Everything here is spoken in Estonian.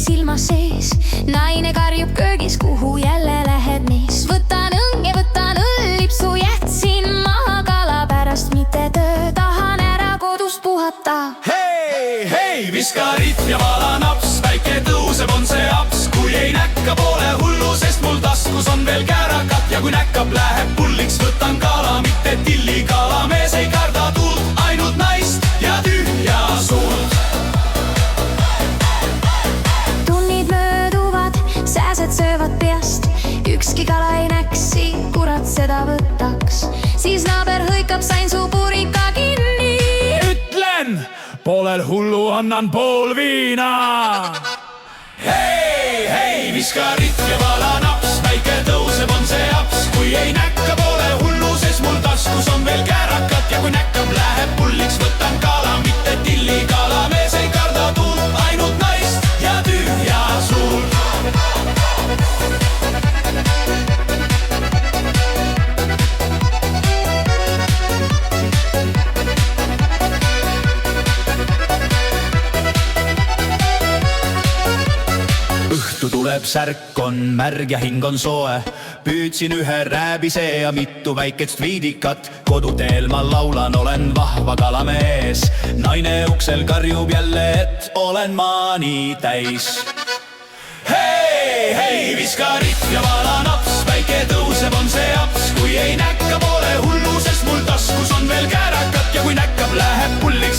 silma sees. Naine karjub köögis, kuhu jälle lähed mees. Võtan õng ja võtan õllipsu, jätsin maha kala pärast, mitte töö, tahan ära kodust puhata. Hei, hei, viska ritm ja vala naps, väike tõuseb, on see aps. Kui ei näkka, pole hullu, sest mul taskus on veel kärakat. Ja kui näkkab, läheb pulliks, võtan kala, mitte tilli. Kalamees ei karda tuld, ainult naist ja tühja suurt. Tunnid mööduvad, sääsed söövad peast. Ükski kala ei näksi, kurat seda võtaks. Siis naaber hõikab, sain su purika kinni. Ütlen, poolel hullu annan pool viina. Hei, hei, viska ritm ja vala naps, väike tõuseb, on see aps. Kui ei näkka, pole hullu, sest mul taskus on veel kärakat. Ja kui näkkab, läheb pulliks, võtan kala, mitte tilli. Kalamees ei karda tuld, ainult naist ja tühja suurt. Õhtu tuleb, särk on märg ja hing on soe. Püüdsin ühe rääbise ja mitu väikest viidikat. Koduteel ma laulan, olen vahva kalamees. Naine uksel karjub jälle, et olen ma nii täis. Hei, hei, viska ritm ja vala naps, väike tõuseb, on see aps. Kui ei näkka, pole hullu, sest mul taskus on veel kärakat. Ja kui näkkab, läheb pulliks,